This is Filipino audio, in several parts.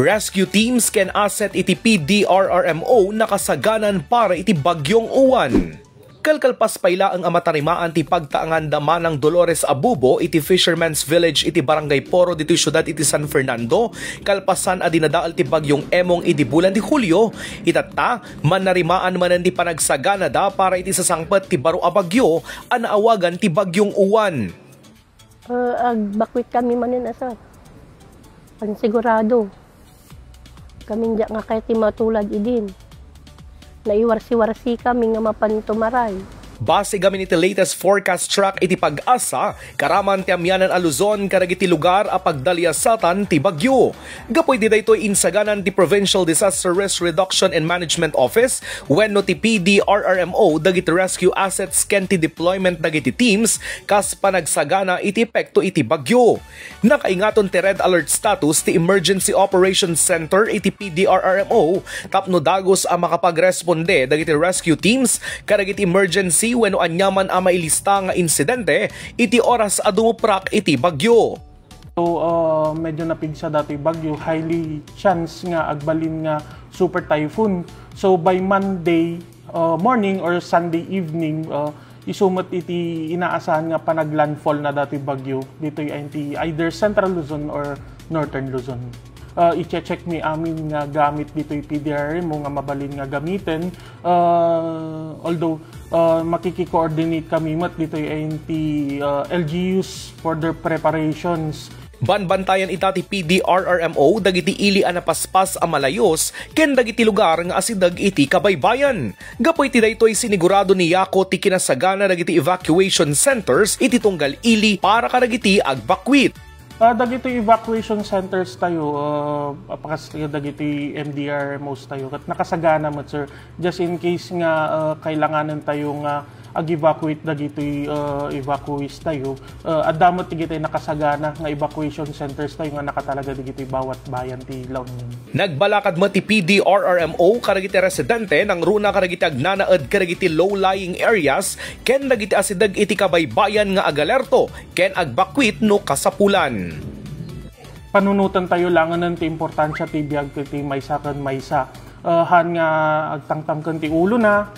Rescue teams can asset iti PDRRMO nakasaganan para iti bagyong uwan. Kalkalpas payla ang amatarimaan ti pagtaangan dama ng Dolores Abubo iti Fisherman's Village iti Barangay Poro dito syudad iti San Fernando. Kalpasan a dinadaal ti bagyong Emong iti bulan ti Hulyo. Itatta manarimaan manan ti panagsagana da para iti sasangpet ti baro a bagyo a naawagan ti bagyong uwan. Agbakwit kami manin asa. Pansigurado. Kaming nga kay ti matulad idin. Naiwarsi-warsi kami nga mapantumaray. Base gamin iti latest forecast track iti pag-asa, karaman ti amyanan a Luzon karagiti lugar a pagdalyasatan ti bagyo. Gapoy di daytoy insaganan ti Provincial Disaster Risk Reduction and Management Office wenno ti PDRRMO dagiti rescue assets ken ti deployment dagiti teams kas panagsagana iti epekto iti bagyo. Nakaingaton ti red alert status ti Emergency Operations Center iti PDRRMO tapno dagos a makapagresponde dagiti rescue teams karagiti emergency wenno anyaman a mailista nga insidente iti oras a dumuprak iti bagyo. So medyo napigsa dati bagyo, highly chance nga agbalin nga super typhoon. So by Monday morning or Sunday evening isumot iti inaasahan nga panaglandfall na dati bagyo dito iti either Central Luzon or Northern Luzon. I-check mi amin nga gamit dito yung PDRRMO nga mabalin nga gamitin. Although makiki-coordinate kami mat dito yung LGUs for their preparations. Banbantayan itati PDRRMO dagiti ili a napaspas a malayos ken dagiti lugar nga asidag iti kabaybayan. Gapoy ti daytoy sinigurado ni Yako ti kinasagana dagiti evacuation centers iti tunggal ili para kadagiti agbakwit. Dagiti evacuation centers tayo, dagiti MDRMOs tayo, at nakasagana mo sir, just in case nga kailanganan tayo nga ag-evacuate dagiti evacuees tayo, at damot tigiti nakasagana nga evacuation centers tayo nga nakatalaga dagiti bawat bayan ti La Union. Nagbalakad mo ti PDRRMO karagiti residente ng runa karagiti agnanaed karagiti low-lying areas ken dagiti asidag iti kabaybayan nga agalerto ken agbakwit no kasapulan. Panunutan tayo langanan ti importansya ti biag ti maysa ken maysa. Han nga agtangtang ti ulo na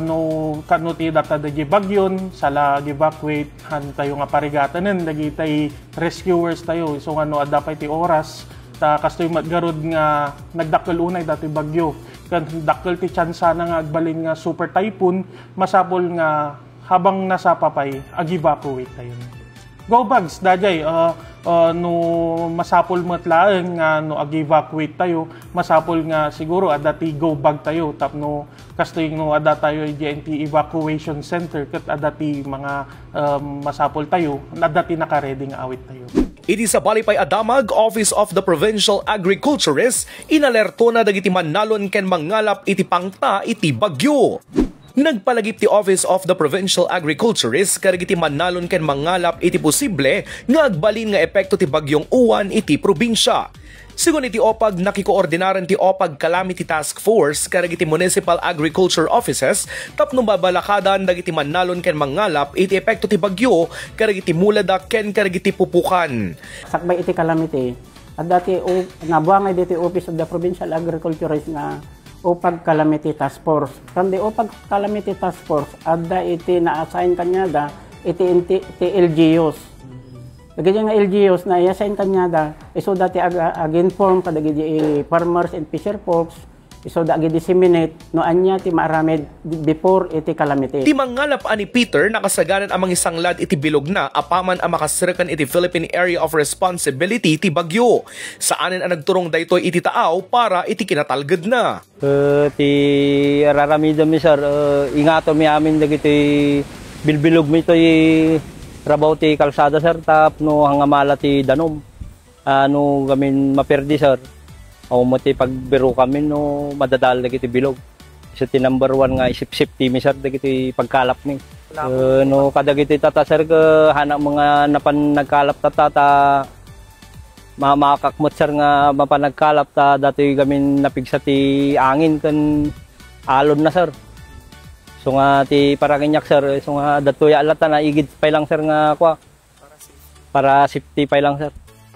no kano ti data dagi bagyon sala evacuate han tayo nga parigatanen dagiti rescuers tayo so ano adapay ti oras ta kastoy matgarod nga nagdakkel unay dati bagyo kan dakkel ti tsansa na nga agbalin nga super typhoon masapol nga habang nasa papay ag-evacuate tayo. Go bags dajay no masapol matlaeng nga no ag-evacuate tayo masapol nga siguro adati go bag tayo tapno kastoy no ada tayo GNT evacuation center ket adati mga masapol tayo adati naka-ready nga awit tayo. Iti sa Balipay Adamag, Office of the Provincial Agriculturist, inalerto na dagiti mannalon ken mangalap iti pangta iti bagyo. Nagpalagip ti Office of the Provincial Agriculturist karagiti mannalon ken mangalap iti posible nga agbalin nga epekto ti bagyong uwan iti probinsya. Sigun iti OPAG nakikoordinaran ti OPAG Calamity Task Force karagiti Municipal Agriculture Offices tapno babalakadan dagiti mannalon ken mangalap iti epekto ti bagyo karagiti mulada ken karagiti pupukan. Sakbay iti calamity at dati nabuangay diti Office of the Provincial Agriculturist nga OPAG Calamity Task Force. Kandi OPAG Calamity Task Force adda iti na-assign kanya da iti LGUs. Dagiti nga LGUs na i-assign kanya da iso dati ag-inform kadagiti farmers and fisher folks iso da ag-disseminate no anya ti maaramid before iti calamity. Ti mangalap ani Peter nakasaganan amang isang lad iti bilog na apaman ang makasirkan iti Philippine Area of Responsibility ti bagyo. Saanen ang nagturong daytoy iti taaw para iti kinatalged na. Ti raramida mi sir ingato mi amin dagiti bilbilog mi toy trabaho ti kalsada sir tapno hangamala ti danom ano gamin maperdi sir o mo ti pagbiro kami no madadal dagiti bilog isa ti number 1 nga isip-sip ti mi sir dagiti pagkalap mi no kadagiti tata sir ka hanak mga napan nagkalap tata mamakakmot sir nga mapanagkalap ta dati gamin napigsa ti angin ken alon na sir. So nga ti paraginyak sir, so nga datuya alata na igid pa lang sir nga kwa. para safety pa lang, sir.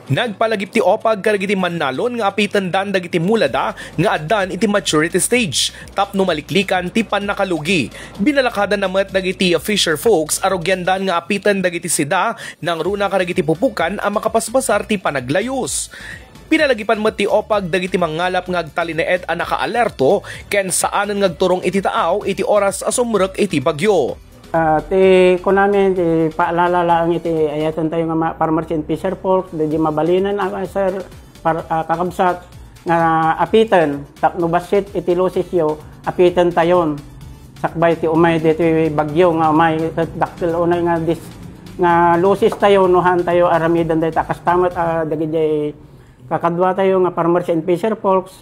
Nagpalagip ti OPAG karagiti mannalon nga apitan dan dagiti mulada nga addan iti maturity stage tapno maliklikan ti pannakalugi. Binalakadan namet dagiti fisher folks arogyandan nga apitan dagiti sida nang runa karagiti pupukan ang makapaspasar ti panaglayos. Pinalagipan mo ti OPAG dagiti mangalap nga agtalineed a nakaalerto ken saanen ngagturong iti taaw iti oras asumrek iti bagyo. Ti ko namin, ti paalala lang iti ayaton tayo nga farmers and fisher folks, di mabalinan sir, kakabsat nga apitan, tapno basit iti lusis yo, apitan tayon. Sakbay ti umay dito bagyo nga umay, daktil unay nga nga lusis tayo, nuhan tayo aramidan dito, kastamat dagiti kakadwa tayo nga farmers and fisher folks,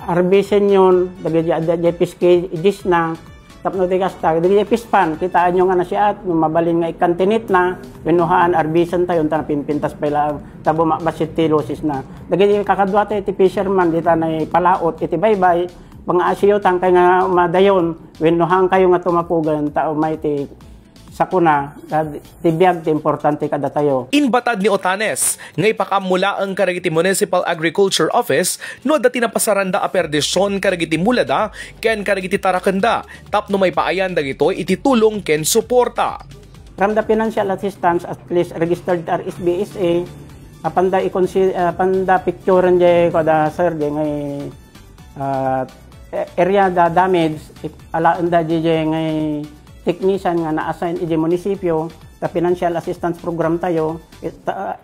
arbisen yun, dagiti piski, idis na, tapno di kasta, di pispan, kitaan nyo nga na siya at mabalin nga ikantinit na, pinuhaan, arbisan tayo, ta pimpintas pa lang, tabo mabasit tilosis na. Dagi kakadwa tayo, iti fisherman, di ta na palaot, iti baybay, pang-asiyo, tangkay nga madayon, pinuhaan kayo nga tumapugan, tao may ti sakuna, tibiyag, importante kada tayo. Inbatad ni Otanes, ngay pakamula ang karagiti Municipal Agriculture Office no dati napasaranda a perdisyon karagiti mulada ken karagiti tarakanda tapno may paayan dagito iti tulong ken suporta. From the financial assistance at least registered RSBSA panda picturean je kada sir je ngay area da damage alaan da je ngay technician nga na-assign iti munisipyo, ta financial assistance program tayo,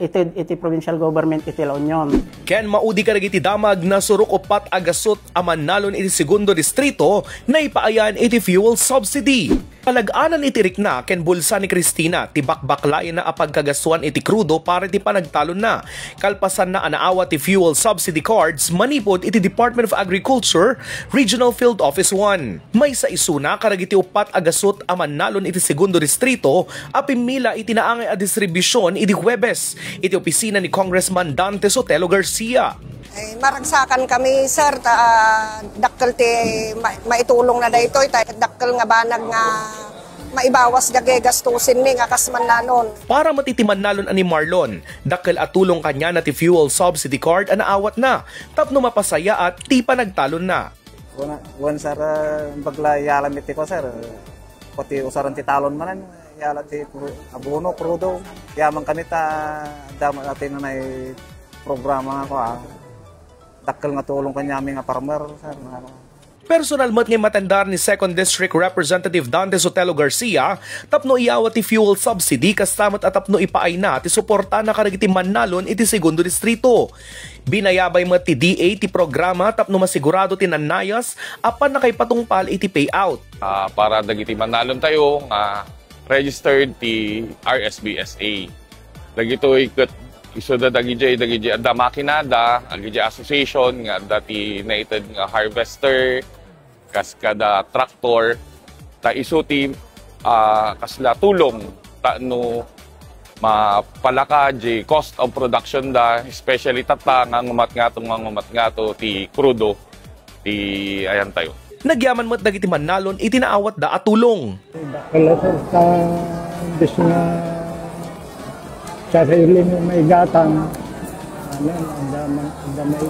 iti provincial government iti La Union. Ken maudi karagiti damag na suruk upat agasot aman nalon iti segundo distrito na ipaayan iti fuel subsidy. Palag-anan iti rikna ken bulsa ni Cristina ti bakbaklayan na apagkagasuan iti krudo para ti panagtalon na. Kalpasan na anaawa ti fuel subsidy cards manipod iti Department of Agriculture Regional Field Office 1. May sa isuna karagiti upat agasot aman nalon iti segundo distrito apimila iti naangay a distribusyon iti Huwebes iti opisina ni Congressman Dante Sotelo Garcia. Maragsakan kami sir dakkel ti maitulong na daytoy dakkel nga banag nga maibawas dagay gastusin mi nga kasman nanon. Para matitiman nalon ani Marlon, dakkel at tulong kanya na ti fuel subsidy card anaawat na tapno mapasaya at ti panagtalon na. Wan sir bagla yalam iti ko sir. Pati usaran ti talon manan yala ti abono crudo yaman kanita dama natin na programa ko dakkel nga tulong kanyami nga farmer sir. Personal mat nga matandar ni 2nd District Representative Dante Sotelo Garcia tapno iawat ti fuel subsidy kastamat at tapno ipaay na ti suporta na karagiti mannalon iti segundo distrito. Binayabay mat ti DA ti programa tapno masigurado ti nanayas apan na kay patungpal iti payout. Para dagiti mannalon tayo nga registered ti RSBSA. Dagito ikat iso da dagiti adda makinada, dagiti association nga dati United nga harvester, kaskada tractor, ta iso ti kasla tulong ta no mapalaka di cost of production da especially tata nga ngumat-ngato ti crudo ti ayan tayo. Nagyaman mat dagiti mannalon itinaawat da at tulong. Kala sa bis nga sa ilim may gatang ang damay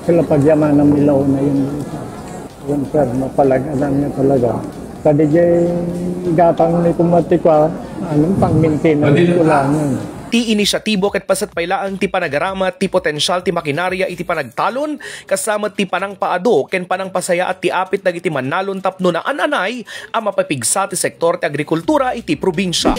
sila pagyaman ng ilaw na yun sir, mapalaganan niya talaga kada gatang ni kumatikwa anong pang-maintain ko lang yun. Ti inisyatibo ket pasat paylaang ti panagarama ti potensyal ti makinarya iti panagtalon kasama ti panang paado ken panang pasaya at ti apit dagiti mannalon tapno na ananay a mapapigsa ti sektor ti agrikultura iti probinsya.